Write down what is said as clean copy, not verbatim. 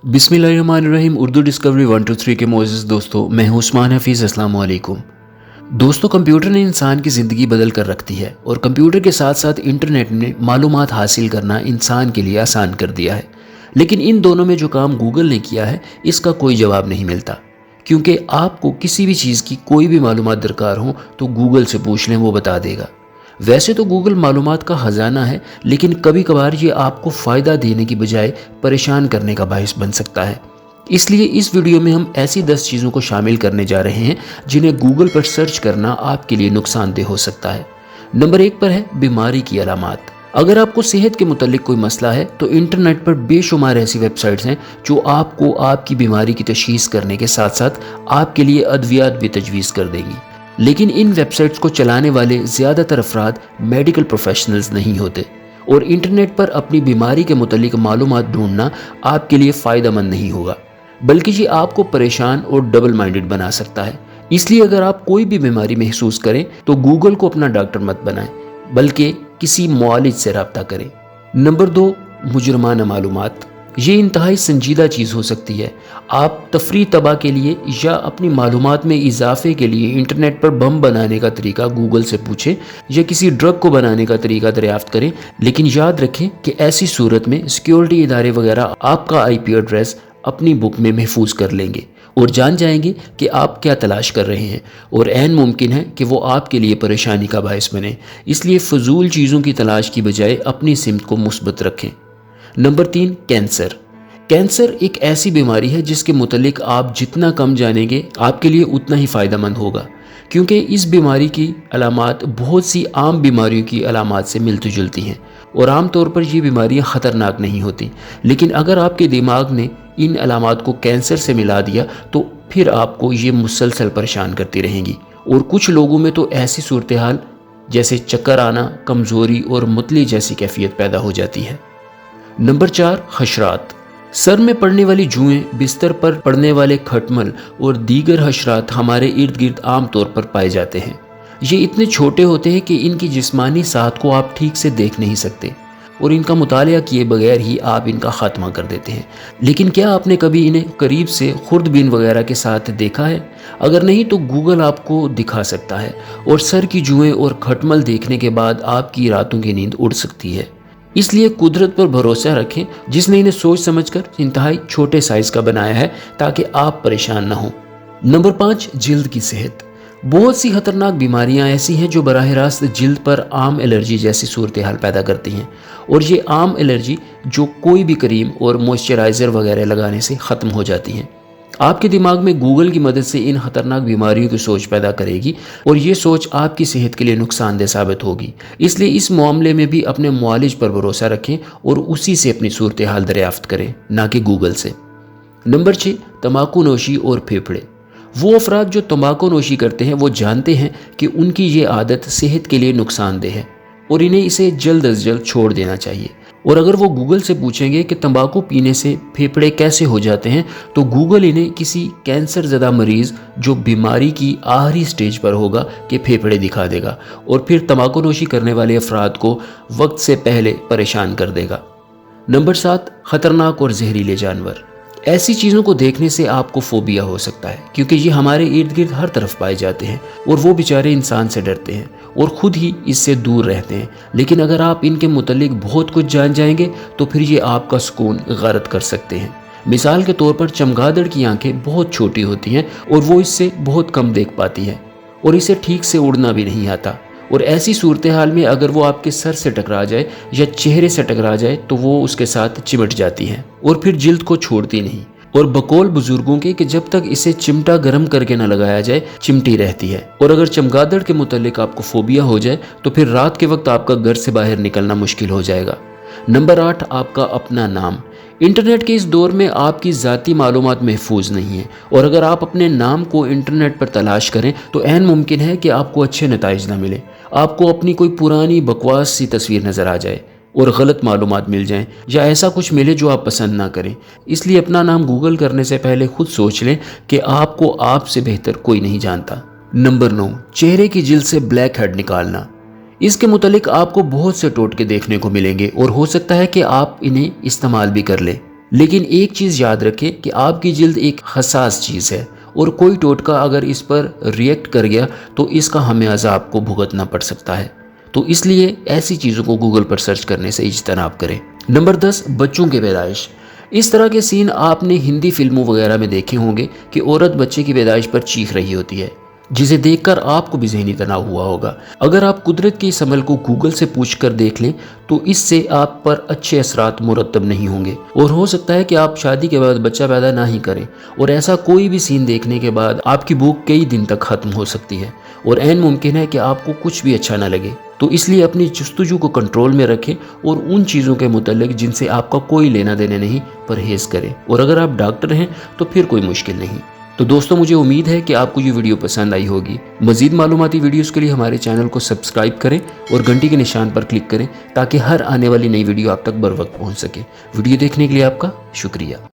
बिस्मिल्लाहिर्रहमानिर्रहीम। उर्दू डिस्कवरी 1 2 3 के मोअज़्ज़ज़ दोस्तों, मैं हूं उस्मान हफीज़। अस्सलाम वालेकुम दोस्तों। कंप्यूटर ने इंसान की ज़िंदगी बदल कर रख दी है और कंप्यूटर के साथ साथ इंटरनेट ने मालूमात हासिल करना इंसान के लिए आसान कर दिया है। लेकिन इन दोनों में जो काम गूगल ने किया है, इसका कोई जवाब नहीं मिलता, क्योंकि आपको किसी भी चीज़ की कोई भी मालूमात दरकार हो तो गूगल से पूछ लें, वो बता देगा। वैसे तो गूगल मालूमात का ख़जाना है, लेकिन कभी कभार ये आपको फ़ायदा देने की बजाय परेशान करने का बायस बन सकता है। इसलिए इस वीडियो में हम ऐसी 10 चीज़ों को शामिल करने जा रहे हैं जिन्हें गूगल पर सर्च करना आपके लिए नुकसानदेह हो सकता है। नंबर 1 पर है बीमारी की अलामात। अगर आपको सेहत के मुतालिक कोई मसला है तो इंटरनेट पर बेशुमार ऐसी वेबसाइट्स हैं जो आपको आपकी बीमारी की तशख़ीस करने के साथ साथ आपके लिए अद्वियात भी तजवीज़ कर देंगी। लेकिन इन वेबसाइट्स को चलाने वाले ज़्यादातर अफराद मेडिकल प्रोफेशनल्स नहीं होते और इंटरनेट पर अपनी बीमारी के मुतालिक मालूमात ढूंढना आपके लिए फ़ायदा मंद नहीं होगा, बल्कि ये आपको परेशान और डबल माइंडेड बना सकता है। इसलिए अगर आप कोई भी बीमारी महसूस करें तो गूगल को अपना डॉक्टर मत बनाएं, बल्कि किसी मुआलिज से रब्ता करें। नंबर 2, मुजरमाना मालूमात। ये इंतहाई संजीदा चीज़ हो सकती है। आप तफरी तबाह के लिए या अपनी मालूमात में इजाफे के लिए इंटरनेट पर बम बनाने का तरीका गूगल से पूछें या किसी ड्रग को बनाने का तरीका दरियाफ्त करें, लेकिन याद रखें कि ऐसी सूरत में सिक्योरिटी इदारे वगैरह आपका IP एड्रेस अपनी बुक में महफूज कर लेंगे और जान जाएंगे कि आप क्या तलाश कर रहे हैं, और ऐन मुमकिन है कि वो आपके लिए परेशानी का बायस बने। इसलिए फजूल चीज़ों की तलाश की बजाय अपनी सिमत को मुस्बत रखें। Number 3, cancer. कैंसर एक ऐसी बीमारी है जिसके मुतालिक आप जितना कम जानेंगे आपके लिए उतना ही फ़ायदेमंद होगा, क्योंकि इस बीमारी की अलामात बहुत सी आम बीमारियों की अलामात से मिलती जुलती हैं और आम तौर पर ये बीमारियां ख़तरनाक नहीं होती। लेकिन अगर आपके दिमाग ने इन अलामात को कैंसर से मिला दिया तो फिर आपको ये मुसलसल परेशान करती रहेंगी, और कुछ लोगों में तो ऐसी सूरत हाल जैसे चक्कर आना, कमज़ोरी और मुतली जैसी कैफियत पैदा हो जाती है। नंबर 4, हशरात। सर में पड़ने वाली जुएं, बिस्तर पर पड़ने वाले खटमल और दीगर हशरात हमारे इर्द गिर्द आम तौर पर पाए जाते हैं। ये इतने छोटे होते हैं कि इनकी जिस्मानी साथ को आप ठीक से देख नहीं सकते और इनका मुतालिया किए बगैर ही आप इनका खात्मा कर देते हैं। लेकिन क्या आपने कभी इन्हें करीब से खुर्दबीन वगैरह के साथ देखा है? अगर नहीं तो गूगल आपको दिखा सकता है, और सर की जुएं और खटमल देखने के बाद आपकी रातों की नींद उड़ सकती है। इसलिए कुदरत पर भरोसा रखें जिसने इन्हें सोच समझकर इंतहाई छोटे साइज का बनाया है ताकि आप परेशान ना हो। नंबर 5, जिल्द की सेहत। बहुत सी खतरनाक बीमारियां ऐसी हैं जो बराह रास्त जिल्द पर आम एलर्जी जैसी सूरत हाल पैदा करती हैं, और ये आम एलर्जी जो कोई भी क्रीम और मॉइस्चराइज़र वगैरह लगाने से ख़त्म हो जाती हैं। आपके दिमाग में गूगल की मदद से इन खतरनाक बीमारियों की सोच पैदा करेगी और ये सोच आपकी सेहत के लिए नुकसानदेह साबित होगी। इसलिए इस मामले में भी अपने मुआलिज पर भरोसा रखें और उसी से अपनी सूरत हाल दरियाफ्त करें, ना कि गूगल से। नंबर 6, तंबाकू नोशी और फेफड़े। वो अफराद जो तंबाकू नोशी करते हैं वो जानते हैं कि उनकी ये आदत सेहत के लिए नुकसानदेह है और इन्हें इसे जल्द अज जल्द छोड़ देना चाहिए। और अगर वो गूगल से पूछेंगे कि तंबाकू पीने से फेफड़े कैसे हो जाते हैं, तो गूगल इन्हें किसी कैंसर ज़दा मरीज़ जो बीमारी की आखिरी स्टेज पर होगा के फेफड़े दिखा देगा और फिर तंबाकू नोशी करने वाले अफराद को वक्त से पहले परेशान कर देगा। नंबर 7, ख़तरनाक और जहरीले जानवर। ऐसी चीज़ों को देखने से आपको फोबिया हो सकता है, क्योंकि ये हमारे इर्द गिर्द हर तरफ पाए जाते हैं और वो बेचारे इंसान से डरते हैं और ख़ुद ही इससे दूर रहते हैं। लेकिन अगर आप इनके मुतालिक बहुत कुछ जान जाएंगे तो फिर ये आपका सुकून गारत कर सकते हैं। मिसाल के तौर पर चमगादड़ की आंखें बहुत छोटी होती हैं और वो इससे बहुत कम देख पाती हैं और इसे ठीक से उड़ना भी नहीं आता, और ऐसी सूरत हाल में अगर वो आपके सर से टकरा जाए या चेहरे से टकरा जाए तो वो उसके साथ चिमट जाती है और फिर जिल्द को छोड़ती नहीं। और बकौल बुजुर्गों के कि जब तक इसे चिमटा गर्म करके न लगाया जाए चिमटी रहती है। और अगर चमगादड़ के मुतालिक आपको फोबिया हो जाए तो फिर रात के वक्त आपका घर से बाहर निकलना मुश्किल हो जाएगा। नंबर 8, आपका अपना नाम। इंटरनेट के इस दौर में आपकी ज़ाती मालूमात महफूज नहीं है, और अगर आप अपने नाम को इंटरनेट पर तलाश करें तो ऐन मुमकिन है कि आपको अच्छे नताइज ना मिले। आपको अपनी कोई पुरानी बकवास सी तस्वीर नज़र आ जाए और गलत मालूमात मिल जाएं, या ऐसा कुछ मिले जो आप पसंद ना करें। इसलिए अपना नाम गूगल करने से पहले खुद सोच लें कि आपको आपसे बेहतर कोई नहीं जानता। नंबर 9, चेहरे की जिल्द से ब्लैक हेड निकालना। इसके मुतालिक आपको बहुत से टोटके देखने को मिलेंगे और हो सकता है कि आप इन्हें इस्तेमाल भी कर लें। लेकिन एक चीज़ याद रखें कि आपकी जल्द एक हसास चीज़ है और कोई टोटका अगर इस पर रिएक्ट कर गया तो इसका हमेशा आपको भुगतना पड़ सकता है। तो इसलिए ऐसी चीज़ों को गूगल पर सर्च करने से इज्तनाब करें। नंबर 10, बच्चों की पैदाइश। इस तरह के सीन आपने हिंदी फिल्मों वगैरह में देखे होंगे कि औरत बच्चे की पैदाइश पर चीख रही होती है, जिसे देखकर आपको भी ज़हनी तनाव हुआ होगा। अगर आप कुदरत के इस अमल को गूगल से पूछकर देख लें तो इससे आप पर अच्छे असरात मुरतब नहीं होंगे और हो सकता है कि आप शादी के बाद बच्चा पैदा ना ही करें, और ऐसा कोई भी सीन देखने के बाद आपकी भूख कई दिन तक ख़त्म हो सकती है और ऐन मुमकिन है कि आपको कुछ भी अच्छा ना लगे। तो इसलिए अपनी जुस्तजू को कंट्रोल में रखें और उन चीज़ों के मुतल्लिक जिनसे आपका कोई लेना देना नहीं, परहेज़ करें। और अगर आप डॉक्टर हैं तो फिर कोई मुश्किल नहीं। तो दोस्तों, मुझे उम्मीद है कि आपको ये वीडियो पसंद आई होगी। मज़ीद मालूमाती वीडियोस के लिए हमारे चैनल को सब्सक्राइब करें और घंटी के निशान पर क्लिक करें ताकि हर आने वाली नई वीडियो आप तक बर वक्त पहुँच सके। वीडियो देखने के लिए आपका शुक्रिया।